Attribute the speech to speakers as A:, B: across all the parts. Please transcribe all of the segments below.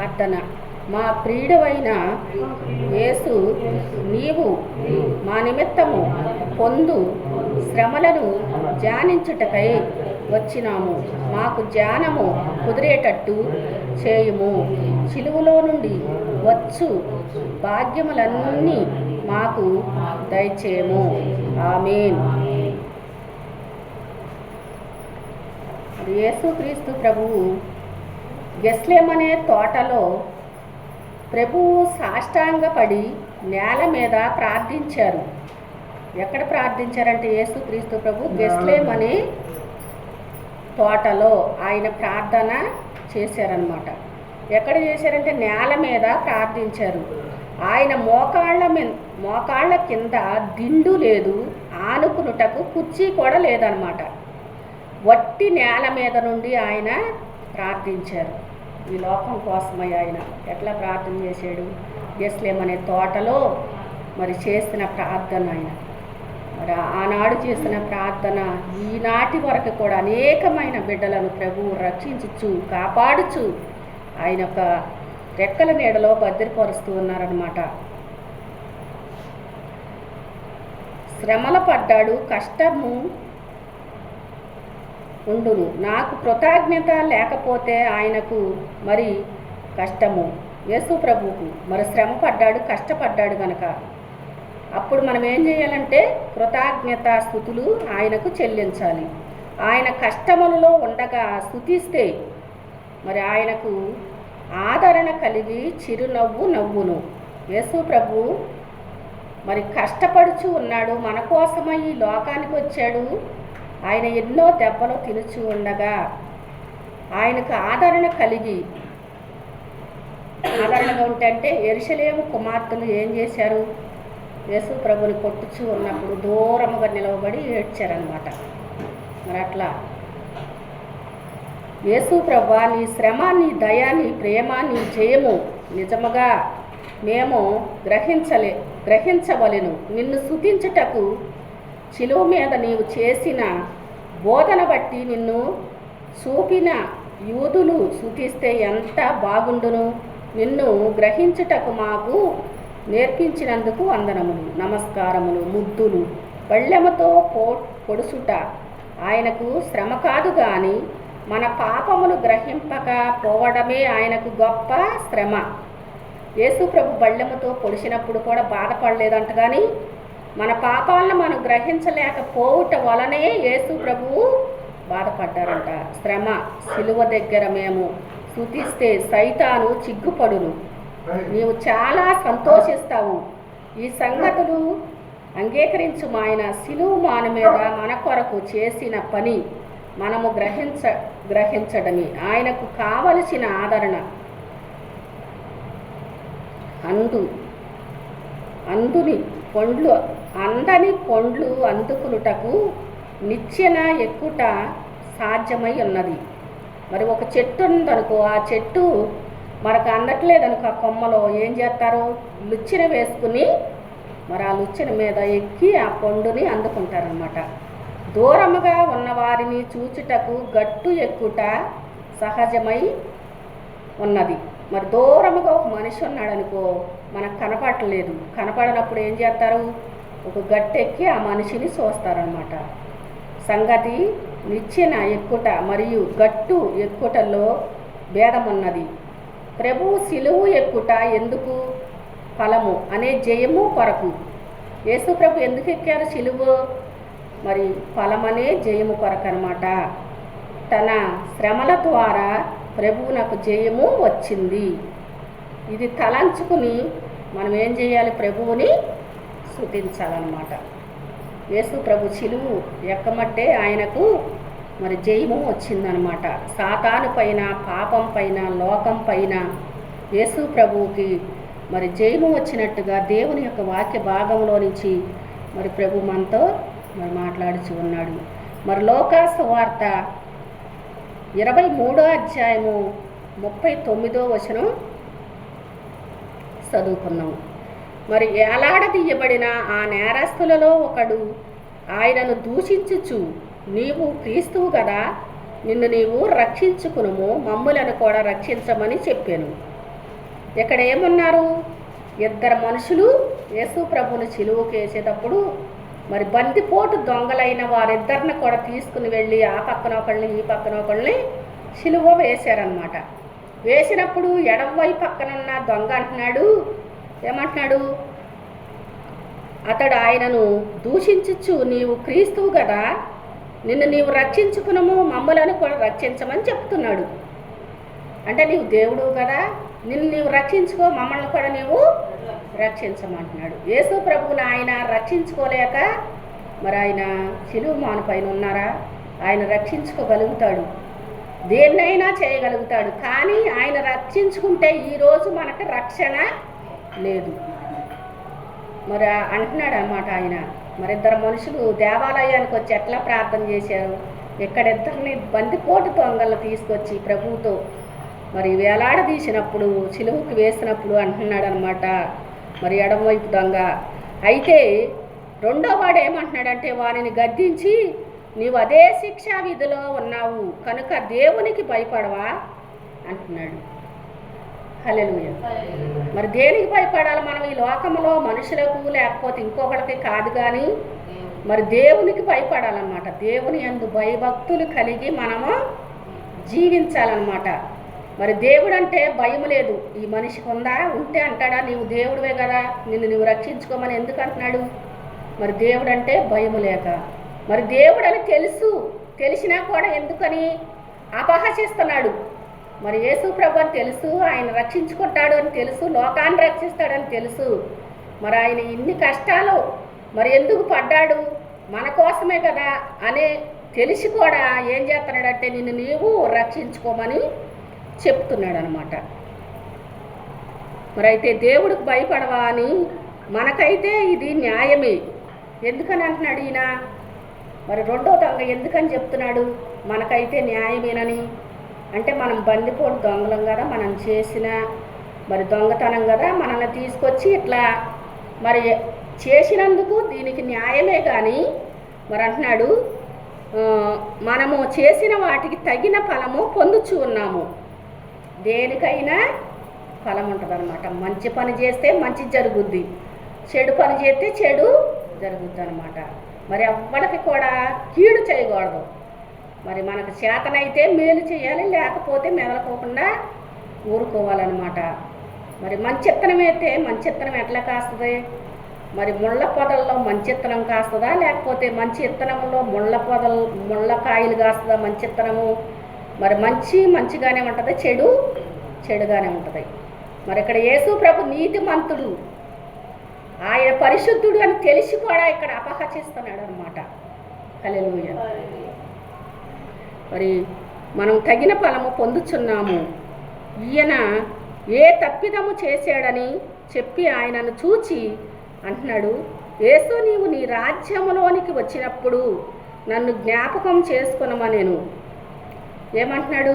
A: ప్రార్థన. మా ప్రియుడవైన యేసు, నీవు మా నిమిత్తము పొందు శ్రమలను ధ్యానించుటకై వచ్చినాము. మాకు ధ్యానము కుదిరేటట్టు చేయుము. సిలువలో నుండి వచ్చు భాగ్యములన్నీ మాకు దయచేయము. ఆమేన్. యేసుక్రీస్తు ప్రభువు గెత్సేమనే తోటలో ప్రభువు సాష్టాంగపడి నేల మీద ప్రార్థించారు. ఎక్కడ ప్రార్థించారంటే యేసుక్రీస్తు ప్రభు గెత్సేమనే తోటలో ఆయన ప్రార్థన చేశారనమాట. ఎక్కడ చేశారంటే నేల మీద ప్రార్థించారు. ఆయన మోకాళ్ళ కింద దిండు లేదు, ఆనుకునుటకు కుర్చీ కూడా లేదనమాట. వట్టి నేల మీద నుండి ఆయన ప్రార్థించారు. ఈ లోకం కోసమై ఆయన ఎట్లా ప్రార్థన చేశాడు? గెత్సేమనే తోటలో మరి చేసిన ప్రార్థన ఆయన మరి ఆనాడు చేసిన ప్రార్థన ఈనాటి వరకు కూడా అనేకమైన బిడ్డలను ప్రభువు రక్షించుచు కాపాడుచు ఆయన యొక్క రెక్కల నీడలో భద్రపరుస్తూ ఉన్నారనమాట. శ్రమల పడ్డాడు, కష్టము ఉండును. నాకు కృతజ్ఞత లేకపోతే ఆయనకు మరి కష్టము. యేసు ప్రభువుకు మరి శ్రమ పడ్డాడు, కష్టపడ్డాడు కనుక అప్పుడు మనం ఏం చేయాలంటే కృతజ్ఞత స్తుతులు ఆయనకు చెల్లించాలి. ఆయన కష్టములలో ఉండగా స్తుతిస్తే మరి ఆయనకు ఆదరణ కలిగి చిరునవ్వు నవ్వును. యేసు ప్రభు మరి కష్టపడుచు ఉన్నాడు, మన కోసమై ఈ లోకానికి వచ్చాడు. ఆయన ఎన్నో దెబ్బలు తినుచు ఉండగా ఆయనకు ఆదరణగా ఉంటే యెరూషలేము కుమార్తెలు ఏం చేశారు? యేసు ప్రభుని కొట్టుచు ఉన్నప్పుడు దూరముగా నిలవబడి ఏడ్చారనమాట. మరి అట్లా యేసు ప్రభువా, నీ శ్రమ, నీ దయ, నీ ప్రేమ, నీ జయము నిజముగా మేము గ్రహించవలెను. నిన్ను స్తుతించుటకు శిలువ మీద నీవు చేసిన బోధన బట్టి నిన్ను చూపిన యూదులు స్తుతిస్తే ఎంత బాగుండును. నిన్ను గ్రహించుటకు మాకు నేర్పించినందుకు వందనములు, నమస్కారములు, ముద్దులు. బళ్ళెముతో పొడుసుట ఆయనకు శ్రమ కాదు కానీ మన పాపమును గ్రహింపక పోవడమే ఆయనకు గొప్ప శ్రమ. యేసు ప్రభు బళ్ళెముతో పొడిచినప్పుడు కూడా బాధపడలేదంట, కానీ మన పాపాలను మనం గ్రహించలేకపోవుట వలనే యేసు ప్రభువు బాధపడ్డారంట. శ్రమ సిలువ దగ్గర మేము స్తుతిస్తే సైతాను చిగ్గుపడును. నీవు చాలా సంతోషిస్తావు. ఈ సంగతులు అంగీకరించు. ఆయన సిలువ మాను మీద మన కొరకు చేసిన పని మనము గ్రహించడమే ఆయనకు కావలసిన ఆదరణ. అందని పండ్లు అందుకునుటకు నిచ్చెన ఎక్కుట సాధ్యమై ఉన్నది. మరి ఒక చెట్టు ఉందనుకో, ఆ చెట్టు మనకు అందట్లేదనుకో, ఆ కొమ్మలో ఏం చేస్తారు? లుచ్చెన వేసుకుని మరి ఆ లుచ్చెన మీద ఎక్కి ఆ పండుని అందుకుంటారనమాట. దూరముగా ఉన్నవారిని చూచుటకు గట్టు ఎక్కుట సహజమై ఉన్నది. మరి దూరముగా ఒక మనిషి ఉన్నాడనుకో, మనకు కనపడలేదు. కనపడినప్పుడు ఏం చేస్తారు? ఒక గట్టు ఎక్కి ఆ మనిషిని చూస్తారనమాట. సంగతి నిచ్చెన ఎక్కుట మరియు గట్టు ఎక్కుటలో భేదమున్నది. ప్రభువు సిలువు ఎక్కుట ఎందుకు? ఫలము అనే జయము కొరకు. యేసు ప్రభు ఎందుకు ఎక్కారు సిలువు? మరి ఫలమనే జయము కొరకు అనమాట. తన శ్రమల ద్వారా ప్రభువునకు జయము వచ్చింది. ఇది తలంచుకుని మనం ఏం చేయాలి? ప్రభువుని స్తుతించాలన్నమాట. యేసు ప్రభు సిలువు ఎక్కమట్టే ఆయనకు మరి జయము వచ్చిందనమాట. సాతాను పైన, పాపం పైన, లోకం పైన యేసు ప్రభువుకి మరి జయము వచ్చినట్టుగా దేవుని యొక్క వాక్య భాగంలో నుంచి మరి ప్రభు మనతో మరి మాట్లాడుచు ఉన్నాడు. మరి లోకా సువార్త 23వ అధ్యాయము 39వ వచనం చదువుకున్నాము. మరి ఏలాడదీయబడిన ఆ నేరస్తులలో ఒకడు ఆయనను దూషించుచు, నీవు క్రీస్తువు కదా, నిన్ను నీవు రక్షించుకునుము, మమ్ములను కూడా రక్షించమని చెప్పాను. ఇక్కడ ఏమున్నారు? ఇద్దరు మనుషులు యేసు ప్రభుని సిలువకు వేసేటప్పుడు మరి బందిపోటు దొంగలైన వారిద్దరిని కూడా తీసుకుని వెళ్ళి ఆ పక్కన ఒకళ్ళని ఈ పక్కన ఒకళ్ళని సిలువ వేశారనమాట. వేసినప్పుడు ఎడమవైపు పక్కనున్న దొంగ అంటున్నాడు, ఏమంటున్నాడు? అతడు ఆయనను దూషించచ్చు, నీవు క్రీస్తువు కదా, నిన్ను నీవు రక్షించుకునము, మమ్మలను కూడా రక్షించమని చెప్తున్నాడు. అంటే నీవు దేవుడు కదా, నిన్ను నీవు రక్షించుకో, మమ్మల్ని కూడా నీవు రక్షించమంటున్నాడు. యేసు ప్రభువుని ఆయన రక్షించుకోలేక మరి ఆయన సిలువ మాను పైన ఉన్నారా? ఆయన రక్షించుకోగలుగుతాడు, దేన్నైనా చేయగలుగుతాడు. కానీ ఆయన రక్షించుకుంటే ఈరోజు మనకు రక్షణ లేదు. మరి అంటున్నాడు అన్నమాట ఆయన. మరి ఇద్దరు మనుషులు దేవాలయానికి వచ్చి ఎట్లా ప్రార్థన చేశారు? ఇక్కడిద్దరిని బందిపోటు దొంగలు తీసుకొచ్చి ప్రభువుతో మరి వేలాడదీసినప్పుడు, సిలువకు వేసినప్పుడు అంటున్నాడు అనమాట మరి ఎడమవైపు దొంగ. అయితే రెండో వాడు ఏమంటున్నాడంటే, వారిని గద్దించి, నీవు అదే శిక్షా విధిలో ఉన్నావు కనుక దేవునికి భయపడవా అంటున్నాడు. హల్లెలూయా. మరి దేనికి భయపడాలి మనం ఈ లోకంలో? మనుషులకు లేకపోతే ఇంకొకరికి కాదు, కానీ మరి దేవునికి భయపడాలన్నమాట. దేవుని యందు భయభక్తులు కలిగి మనము జీవించాలన్నమాట. మరి దేవుడు అంటే భయం లేదు ఈ మనిషికి ఉందా? ఉంటే అంటాడా నీవు దేవుడివే కదా, నిన్ను నువ్వు రక్షించుకోమని ఎందుకు అంటున్నాడు? మరి దేవుడు అంటే భయం లేక, మరి దేవుడు అని తెలిసినా కూడా ఎందుకని అపహసిస్తున్నాడు? మరి యేసు ప్రభు అని తెలుసు, ఆయన రక్షించుకుంటాడు అని తెలుసు, లోకాన్ని రక్షిస్తాడని తెలుసు. మరి ఆయన ఇన్ని కష్టాలు మరి ఎందుకు పడ్డాడు? మన కోసమే కదా అనే తెలిసి కూడా ఏం చేస్తున్నాడంటే నిన్ను నీవు రక్షించుకోమని చెప్తున్నాడు అనమాట. మరి అయితే దేవుడికి భయపడవా అని మనకైతే ఇది న్యాయమే. ఎందుకని అంటున్నాడు ఈయన? మరి రెండో దొంగ ఎందుకని చెప్తున్నాడు మనకైతే న్యాయమేనని? అంటే మనం బందిపోటు దొంగలం కదా, మనం చేసిన మరి దొంగతనం కదా, మనల్ని తీసుకొచ్చి ఇట్లా మరి చేసినందుకు దీనికి న్యాయమే. కానీ మరి అంటున్నాడు మనము చేసిన వాటికి తగిన ఫలము పొందుచూ ఉన్నాము. దేనికైనా ఫలం ఉంటుంది అనమాట. మంచి పని చేస్తే మంచి జరుగుద్ది, చెడు పని చేస్తే చెడు జరుగుద్ది అనమాట. మరి ఎవ్వడికి కూడా కీడు చేయకూడదు. మరి మనకు చేతనైతే మేలు చేయాలి, లేకపోతే మెదలుకోకుండా ఊరుకోవాలన్నమాట. మరి మంచి ఇత్తనం అయితే మంచి ఇత్తనం ఎట్లా కాస్తుంది? మరి ముళ్ళ పొదల్లో మంచి ఇత్తనం కాస్తుందా, లేకపోతే మంచి ఇత్తనంలో ముళ్ళకాయలు కాస్తుందా మంచి ఇత్తనము? మరి మంచిగానే ఉంటుంది, చెడుగానే ఉంటుంది. మరి ఇక్కడ యేసు ప్రభు నీతిమంతుడు, ఆయన పరిశుద్ధుడు అని తెలిసి కూడా ఇక్కడ అపహసిస్తున్నాడు అనమాట. హల్లెలూయా. మరి మనం తగిన ఫలము పొందుచున్నాము. ఈయన ఏ తప్పిదము చేశాడని చెప్పి ఆయనను చూచి అంటున్నాడు, యేసు నీవు నీ రాజ్యములోనికి వచ్చినప్పుడు నన్ను జ్ఞాపకం చేసుకునమనెను. ఏమంటున్నాడు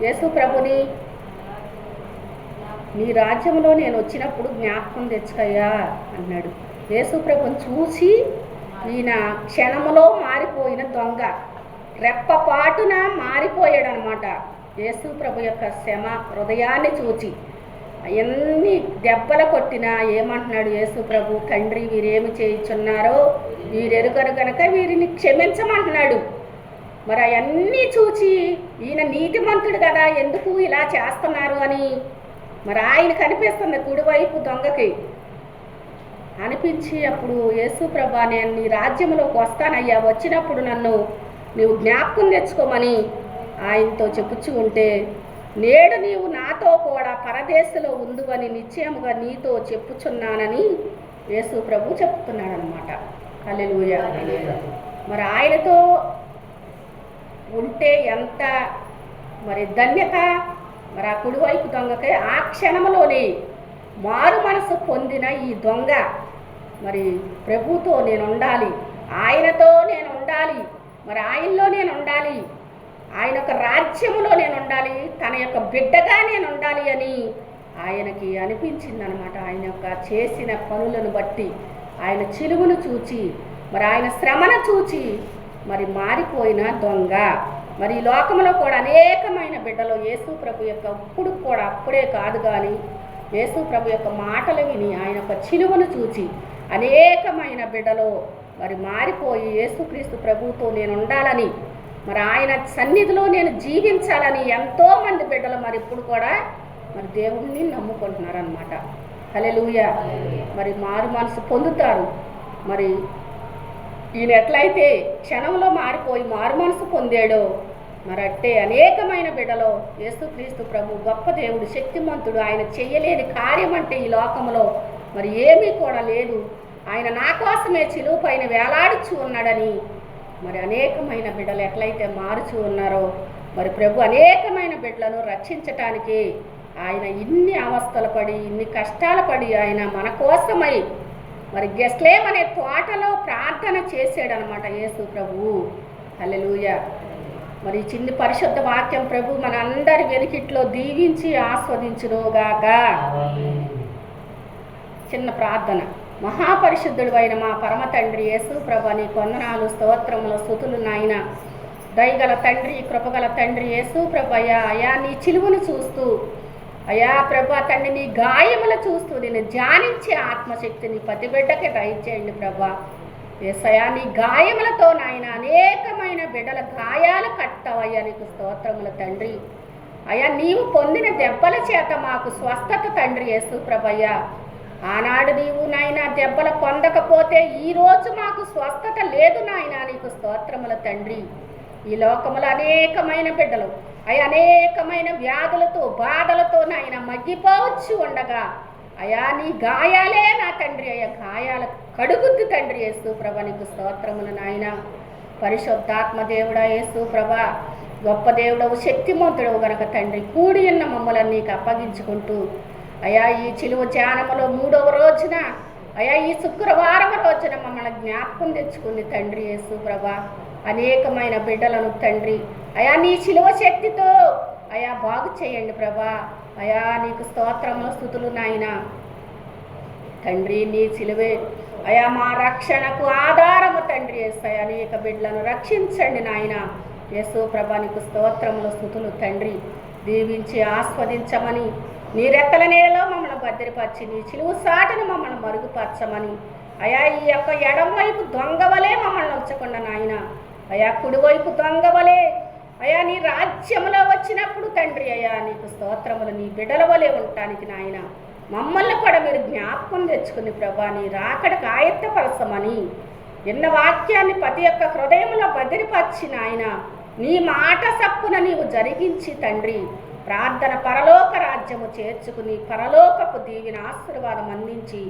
A: యేసు ప్రభుని? నీ రాజ్యంలో నేను వచ్చినప్పుడు జ్ఞాపకం తెచ్చుకయ్యా అన్నాడు. యేసు ప్రభుని చూసి ఈయన క్షణములో మారిపోయిన దొంగ రెప్పపాటున మారిపోయాడు అనమాట. యేసు ప్రభు యొక్క శ్రమ హృదయాన్ని చూచి ఎన్ని దెబ్బలు కొట్టినా ఏమంటున్నాడు యేసు ప్రభు? తండ్రి వీరేమి చేయుచున్నారో వీరెరుగరు గనక వీరిని క్షమించమంటున్నాడు. మరి అవన్నీ చూచి ఈయన నీతిమంతుడు కదా, ఎందుకు ఇలా చేస్తున్నారు అని మరి ఆయన కనిపిస్తుంది కుడివైపు దొంగకి అనిపించి, అప్పుడు యేసు ప్రభా నేను నీ రాజ్యంలోకి వస్తానయ్యా, వచ్చినప్పుడు నన్ను నీవు జ్ఞాపకం తెచ్చుకోమని ఆయనతో చెప్పుచ్చు ఉంటే, నేడు నీవు నాతో కూడా పరదేశంలో ఉందువని నిశ్చయముగా నీతో చెప్పుచున్నానని యేసు ప్రభు చెప్తున్నాడు అనమాట. హల్లెలూయా. మరి ఆయనతో ఉంటే ఎంత మరి ధన్యత! మరి ఆ కుడివైపు దొంగకి ఆ క్షణంలోనే మారు మనసు పొందిన ఈ దొంగ మరి ప్రభుతో నేను ఉండాలి, ఆయనతో నేను ఉండాలి, మరి ఆయనలో నేను ఉండాలి, ఆయన యొక్క రాజ్యంలో నేను ఉండాలి, తన యొక్క బిడ్డగా నేను ఉండాలి అని ఆయనకి అనిపించిందనమాట. ఆయన యొక్క చేసిన పనులను బట్టి, ఆయన చిలువను చూచి, మరి ఆయన శ్రమను చూచి మరి మారిపోయిన దొంగ. మరి ఈ లోకంలో కూడా అనేకమైన బిడ్డలు యేసు ప్రభు యొక్క ఇప్పుడు కూడా అప్పుడే కాదు కానీ యేసు ప్రభు యొక్క మాటలు విని ఆయన యొక్క చిలువను చూచి అనేకమైన బిడ్డలు మరి మారిపోయి యేసుక్రీస్తు ప్రభువుతో నేను ఉండాలని, మరి ఆయన సన్నిధిలో నేను జీవించాలని ఎంతోమంది బిడ్డలు మరి ఇప్పుడు కూడా మరి దేవుణ్ణి నమ్ముకుంటున్నారనమాట. హల్లెలూయా. మరి మారు మనసు పొందుతారు. మరి ఈయన ఎట్లయితే క్షణంలో మారిపోయి మారు మనసు పొందాడో మరి అట్టే అనేకమైన బిడ్డలో యేసుక్రీస్తు ప్రభు గొప్ప దేవుడు, శక్తిమంతుడు. ఆయన చెయ్యలేని కార్యం అంటే ఈ లోకంలో మరి ఏమీ కూడా లేదు. ఆయన నా కోసమే చిలువ పైన వేలాడుచు ఉన్నాడని మరి అనేకమైన బిడ్డలు ఎట్లయితే మారుచూ ఉన్నారో మరి ప్రభు అనేకమైన బిడ్డలను రక్షించటానికి ఆయన ఇన్ని అవస్థలు పడి ఇన్ని కష్టాలు పడి ఆయన మన కోసమై మరి గెస్లేం అనే తోటలో ప్రార్థన చేశాడనమాట యేసు ప్రభువు. హల్లెలూయా. మరి చిన్ని పరిశుద్ధ వాక్యం ప్రభు మన అందరి వెనుకిట్లో దీవించి ఆస్వాదించునుగాక. చిన్న ప్రార్థన. మహాపరిశుద్ధుడు అయిన మా పరమ తండ్రి యేసు ప్రభు, నీ వందనాలు, స్తోత్రములు, స్తుతులు నాయన. దయగల తండ్రి, కృపగల తండ్రి యేసు ప్రభు అయా నీ చిలువను చూస్తూ అయా ప్రభా తండ్రి నీ గాయములు చూస్తూ నేను ధ్యానించే ఆత్మశక్తిని ప్రతి బిడ్డకి దయచేయండి ప్రభా. యేసయ్యా నీ గాయములతో నాయన అనేకమైన బిడ్డల గాయాలు కట్టవయ్యా, నీకు స్తోత్రముల తండ్రి. అయ్యా నీవు పొందిన దెబ్బల చేత మాకు స్వస్థత తండ్రి యేసు ప్రభయ్యా. ఆనాడు నీవు నాయన దెబ్బలు పొందకపోతే ఈరోజు మాకు స్వస్థత లేదు నాయన, నీకు స్తోత్రముల తండ్రి. ఈ లోకములో అనేకమైన బిడ్డలు అయ్యా అనేకమైన వ్యాధులతో బాధలతో నాయన మగ్గిపోవచ్చు ఉండగా అయా నీ గాయాలే నా తండ్రి అయ్యా గాయాల కడుగుద్దు తండ్రి యేసు ప్రభ, నీకు స్తోత్రములు నాయన. పరిశుద్ధాత్మ దేవుడా యేసు ప్రభ, గొప్ప దేవుడవు, శక్తిమంతుడవు గనక తండ్రి కూడి ఉన్న మమ్మల్ని నీకు అప్పగించుకుంటూ అయా ఈ చిలువ ధ్యానములో 3వ రోజున అయా ఈ శుక్రవారం రోజున మమ్మల్ని జ్ఞాపకం తెచ్చుకుంది తండ్రి యేసు ప్రభ. అనేకమైన బిడ్డలను తండ్రి అయా నీ చిలువ శక్తితో అయా బాగు చేయండి ప్రభా. అయా నీకు స్తోత్రములు, స్తుతులు నాయన తండ్రి. నీ చిలువే అయా మా రక్షణకు ఆధారము తండ్రి యేసయ్య. అనేక బిడ్డలను రక్షించండి నాయన యేసు ప్రభా, నీకు స్తోత్రములు, స్తుతులు తండ్రి. దీవించి ఆస్వాదించమని నీ రెక్కల నీడలో మమ్మల్ని భద్రపరిచి నీ చిలువ సాటును మమ్మల్ని మరుగుపరచమని అయా ఈ యొక్క ఎడమవైపు దొంగవలే మమ్మల్ని ఉంచకుండా నాయన అయా కుడివైపు దొంగవలే అయా నీ రాజ్యంలో వచ్చినప్పుడు తండ్రి అయా నీకు స్తోత్రములు నీ బిడ్డల వలె ఉండటానికి నాయన మమ్మల్ని కూడా మీరు జ్ఞాపకం తెచ్చుకుని ప్రభా నీ రాకడకు ఆయత్తపరచమని ఎన్న వాక్యాన్ని ప్రతి ఒక్క హృదయంలో భద్రపరిచి నాయన నీ మాట సప్పున నీవు జరిగించి తండ్రి ప్రార్థన పరలోక రాజ్యము చేర్చుకుని పరలోకపు దీవిన ఆశీర్వాదం అందించి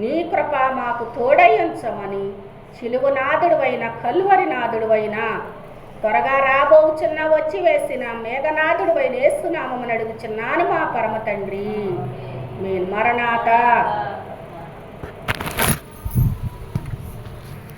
A: నీ కృప మాకు తోడయించమని చిలువనాథుడువైన కల్వరి నాథుడువైన త్వరగా రాబోచున్న వచ్చి వేసిన మేఘనాథుడువైన యేసునామమున అడుగుచున్నాను మా పరమ తండ్రి. మీ మరణాత.